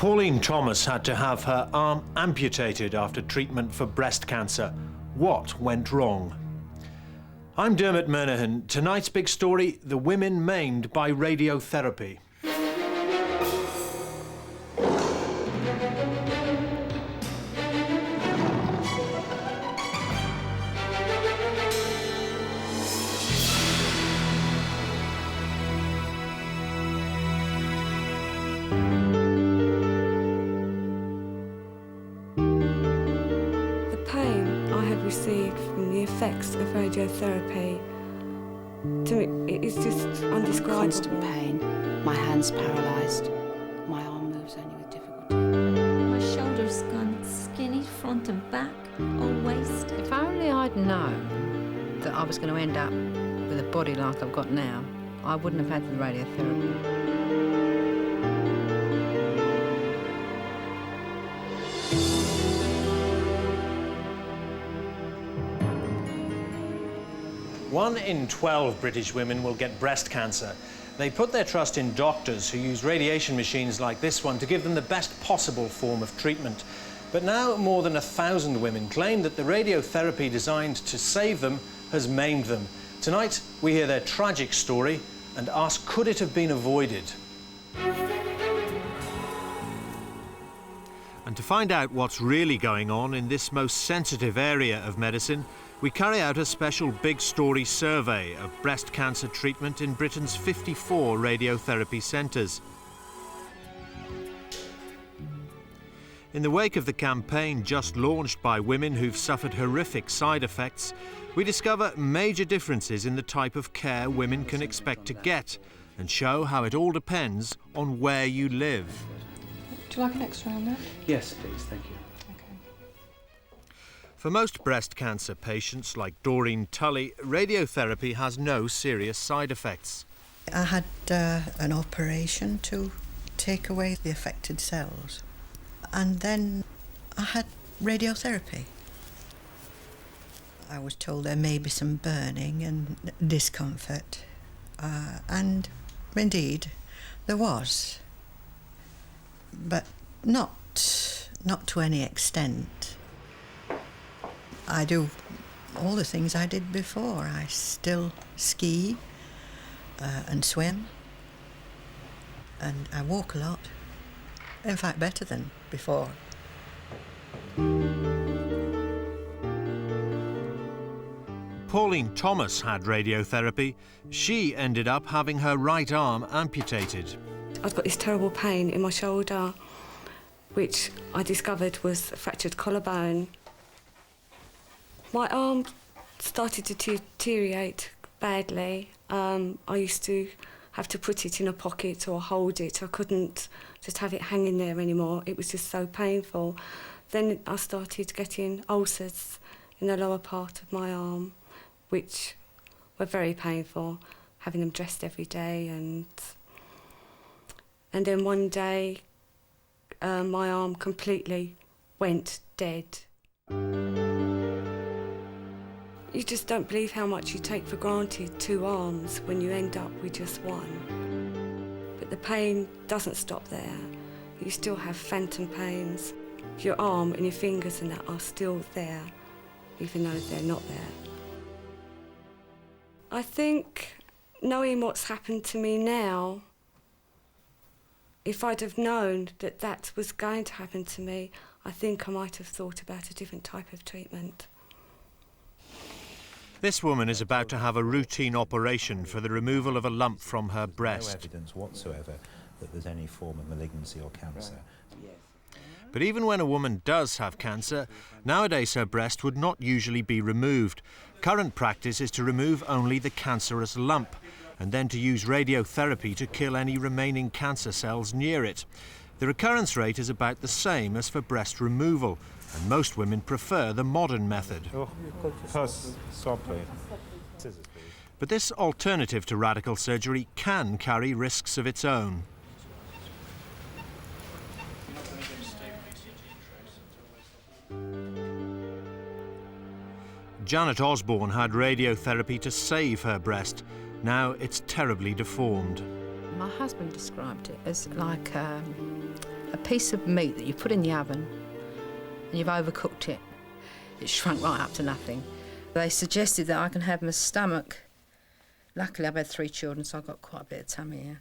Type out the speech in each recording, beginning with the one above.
Pauline Thomas had to have her arm amputated after treatment for breast cancer. What went wrong? I'm Dermot Murnaghan. Tonight's big story, the women maimed by radiotherapy. Received from the effects of radiotherapy, to me, it is just undescribable. Constant pain. My hand's paralysed. My arm moves only with difficulty. My shoulder's gone skinny, front and back, all wasted. If only I'd known that I was going to end up with a body like I've got now, I wouldn't have had the radiotherapy. One in 12 British women will get breast cancer. They put their trust in doctors who use radiation machines like this one to give them the best possible form of treatment. But now more than 1,000 women claim that the radiotherapy designed to save them has maimed them. Tonight, we hear their tragic story and ask, could it have been avoided? And to find out what's really going on in this most sensitive area of medicine, we carry out a special big story survey of breast cancer treatment in Britain's 54 radiotherapy centres. In the wake of the campaign just launched by women who've suffered horrific side effects, we discover major differences in the type of care women can expect to get and show how it all depends on where you live. Would you like an extra on that? Yes, please, thank you. For most breast cancer patients, like Doreen Tully, radiotherapy has no serious side effects. I had an operation to take away the affected cells, and then I had radiotherapy. I was told there may be some burning and discomfort, and indeed there was, but not to any extent. I do all the things I did before. I still ski and swim, and I walk a lot. In fact, better than before. Pauline Thomas had radiotherapy. She ended up having her right arm amputated. I've got this terrible pain in my shoulder, which I discovered was a fractured collarbone. My arm started to deteriorate badly. I used to have to put it in a pocket or hold it. I couldn't just have it hanging there anymore. It was just so painful. Then I started getting ulcers in the lower part of my arm, which were very painful, having them dressed every day. And then one day, my arm completely went dead. You just don't believe how much you take for granted 2 arms when you end up with just one. But the pain doesn't stop there. You still have phantom pains. Your arm and your fingers and that are still there, even though they're not there. I think, knowing what's happened to me now, if I'd have known that that was going to happen to me, I think I might have thought about a different type of treatment. This woman is about to have a routine operation for the removal of a lump from her No breast. evidence whatsoever that there's any form of malignancy or cancer. But even when a woman does have cancer, nowadays her breast would not usually be removed. Current practice is to remove only the cancerous lump and then to use radiotherapy to kill any remaining cancer cells near it. The recurrence rate is about the same as for breast removal, and most women prefer the modern method. But this alternative to radical surgery can carry risks of its own. Janet Osborne had radiotherapy to save her breast. Now it's terribly deformed. My husband described it as like a piece of meat that you put in the oven and you've overcooked it. It shrunk right up to nothing. They suggested that I can have my stomach. Luckily, I've had 3 children, so I've got quite a bit of tummy here.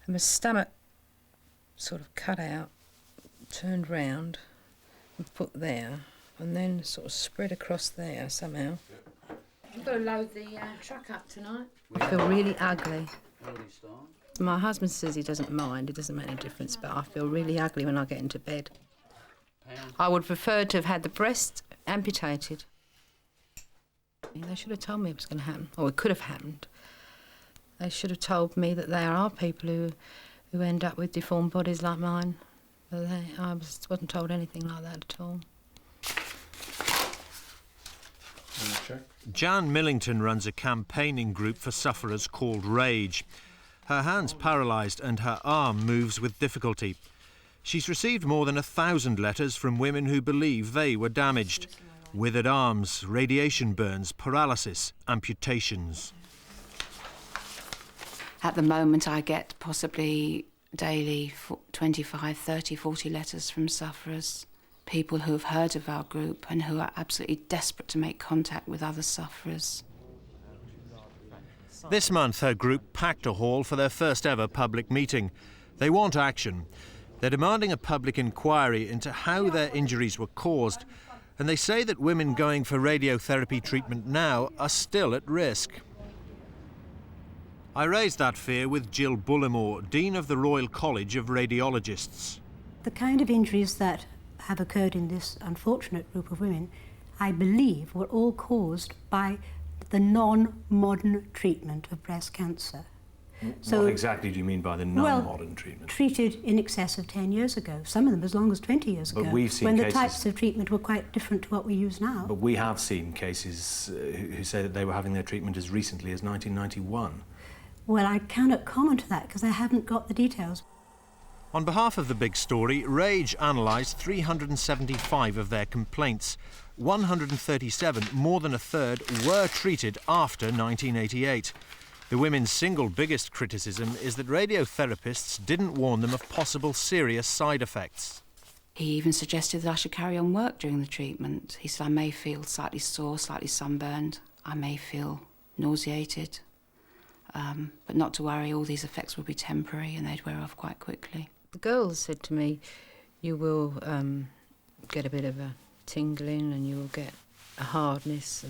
And my stomach sort of cut out, turned round and put there, and then sort of spread across there somehow. You've got to load the truck up tonight. I feel really ugly. My husband says he doesn't mind, it doesn't make any difference, but I feel really ugly when I get into bed. I would prefer to have had the breast amputated. They should have told me it was going to happen, or it could have happened. They should have told me that there are people who end up with deformed bodies like mine. But I wasn't told anything like that at all. Jan Millington runs a campaigning group for sufferers called RAGE. Her hand's paralysed and her arm moves with difficulty. She's received more than 1,000 letters from women who believe they were damaged. Withered arms, radiation burns, paralysis, amputations. At the moment, I get possibly daily 25, 30, 40 letters from sufferers, people who have heard of our group and who are absolutely desperate to make contact with other sufferers. This month, her group packed a hall for their first ever public meeting. They want action. They're demanding a public inquiry into how their injuries were caused, and they say that women going for radiotherapy treatment now are still at risk. I raised that fear with Jill Bullimore, Dean of the Royal College of Radiologists. The kind of injuries that have occurred in this unfortunate group of women, I believe, were all caused by the non-modern treatment of breast cancer. So, what exactly do you mean by the non-modern treatment? Treated in excess of 10 years ago, some of them as long as 20 years ago, we've seen when cases, the types of treatment were quite different to what we use now. But we have seen cases who say that they were having their treatment as recently as 1991. Well, I cannot comment on that because I haven't got the details. On behalf of the big story, RAGE analysed 375 of their complaints. 137, more than a third, were treated after 1988. The women's single biggest criticism is that radiotherapists didn't warn them of possible serious side effects. He even suggested that I should carry on work during the treatment. He said I may feel slightly sore, slightly sunburned. I may feel nauseated. But not to worry, all these effects will be temporary and they'd wear off quite quickly. The girls said to me, you will get a bit of a tingling and you will get a hardness.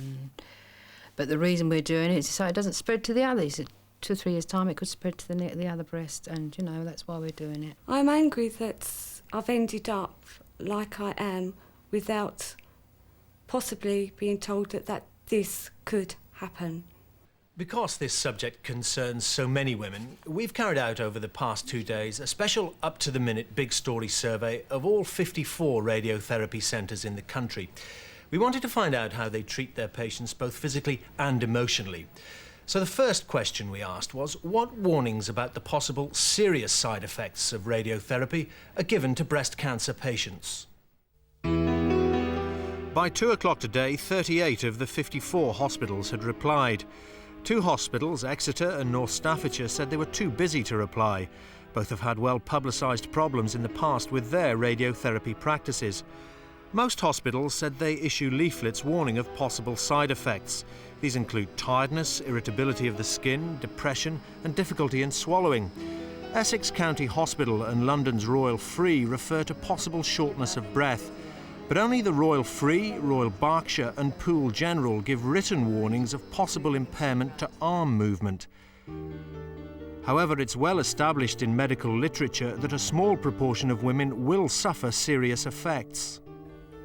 But the reason we're doing it is so it doesn't spread to the others. 2 or 3 years' time it could spread to the other breast, and, you know, that's why we're doing it. I'm angry that I've ended up like I am without possibly being told that this could happen. Because this subject concerns so many women, we've carried out over the past 2 days a special up-to-the-minute big story survey of all 54 radiotherapy centres in the country. We wanted to find out how they treat their patients both physically and emotionally. So the first question we asked was, what warnings about the possible serious side effects of radiotherapy are given to breast cancer patients? By 2 o'clock today, 38 of the 54 hospitals had replied. 2 hospitals, Exeter and North Staffordshire, said they were too busy to reply. Both have had well-publicised problems in the past with their radiotherapy practices. Most hospitals said they issue leaflets warning of possible side effects. These include tiredness, irritability of the skin, depression and difficulty in swallowing. Essex County Hospital and London's Royal Free refer to possible shortness of breath. But only the Royal Free, Royal Berkshire and Poole General give written warnings of possible impairment to arm movement. However, it's well established in medical literature that a small proportion of women will suffer serious effects.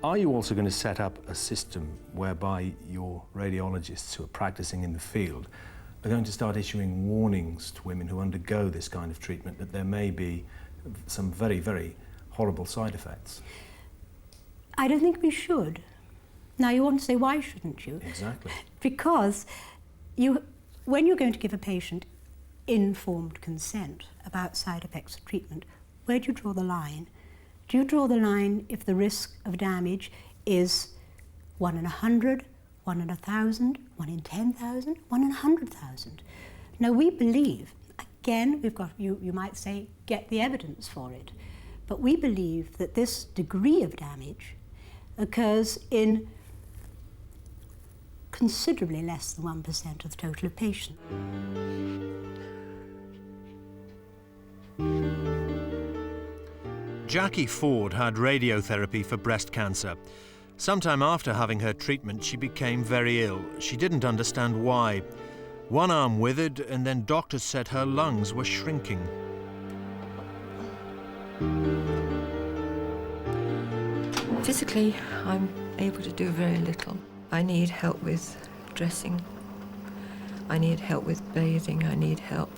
Are you also going to set up a system whereby your radiologists who are practicing in the field are going to start issuing warnings to women who undergo this kind of treatment that there may be some very, very horrible side effects? I don't think we should. Now, you want to say, why shouldn't you? Exactly. Because when you're going to give a patient informed consent about side effects of treatment, where do you draw the line? Do you draw the line if the risk of damage is 1 in 100, 1 in 1,000, 1 in 10,000, 1 in 100,000? Now, we believe, Again, we've got, you might say, get the evidence for it. But we believe that this degree of damage occurs in considerably less than 1% of the total of patients. Jackie Ford had radiotherapy for breast cancer. Sometime after having her treatment, she became very ill. She didn't understand why. One arm withered, and then doctors said her lungs were shrinking. Physically, I'm able to do very little. I need help with dressing. I need help with bathing. I need help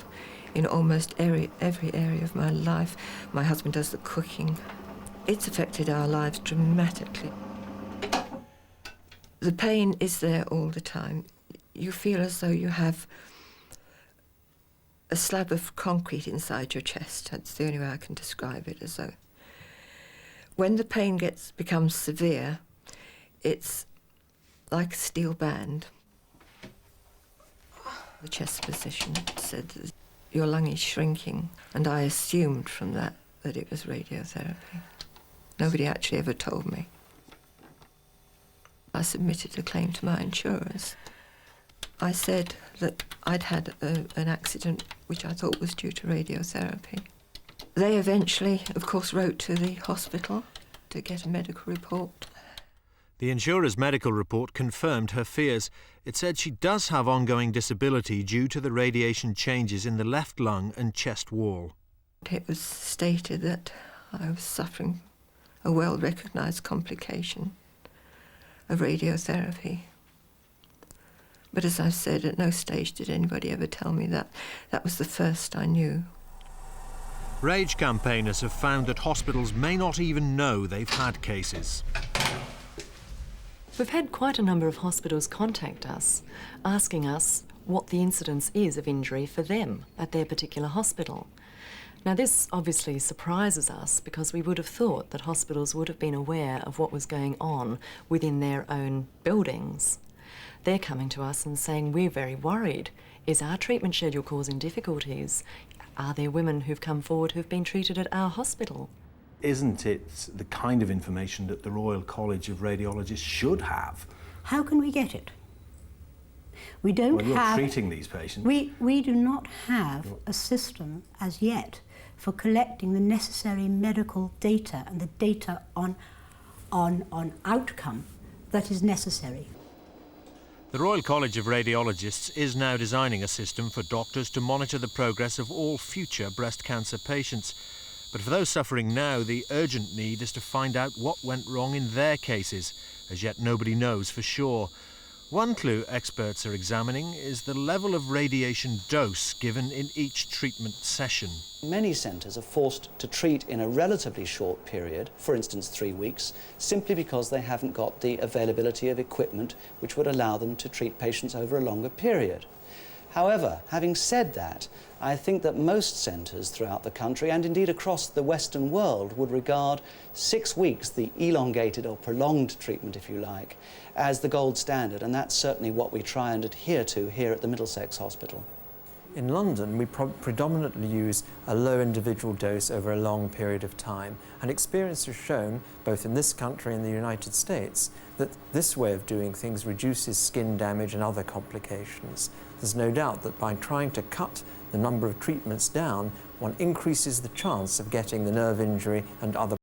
in almost every area of my life. My husband does the cooking. It's affected our lives dramatically. The pain is there all the time. You feel as though you have a slab of concrete inside your chest. That's the only way I can describe it, as though. When the pain becomes severe, it's like a steel band. The chest physician said that your lung is shrinking, and I assumed from that it was radiotherapy. Nobody actually ever told me. I submitted a claim to my insurers. I said that I'd had an accident which I thought was due to radiotherapy. They eventually, of course, wrote to the hospital to get a medical report. The insurer's medical report confirmed her fears. It said she does have ongoing disability due to the radiation changes in the left lung and chest wall. It was stated that I was suffering a well-recognised complication of radiotherapy. But as I've said, at no stage did anybody ever tell me that. That was the first I knew. RAGE campaigners have found that hospitals may not even know they've had cases. We've had quite a number of hospitals contact us, asking us what the incidence is of injury for them at their particular hospital. Now, this obviously surprises us because we would have thought that hospitals would have been aware of what was going on within their own buildings. They're coming to us and saying, we're very worried. Is our treatment schedule causing difficulties? Are there women who've come forward who've been treated at our hospital? Isn't it the kind of information that the Royal College of Radiologists should have? How can we get it? We don't well, you're have... treating these patients. We do not have a system as yet for collecting the necessary medical data and the data on outcome that is necessary. The Royal College of Radiologists is now designing a system for doctors to monitor the progress of all future breast cancer patients. But for those suffering now, the urgent need is to find out what went wrong in their cases. As yet, nobody knows for sure. One clue experts are examining is the level of radiation dose given in each treatment session. Many centres are forced to treat in a relatively short period, for instance 3 weeks, simply because they haven't got the availability of equipment which would allow them to treat patients over a longer period. However, having said that, I think that most centres throughout the country, and indeed across the Western world, would regard 6 weeks, the elongated or prolonged treatment, if you like, as the gold standard, and that's certainly what we try and adhere to here at the Middlesex Hospital. In London, we predominantly use a low individual dose over a long period of time, and experience has shown, both in this country and the United States, that this way of doing things reduces skin damage and other complications. There's no doubt that by trying to cut the number of treatments down, one increases the chance of getting the nerve injury and other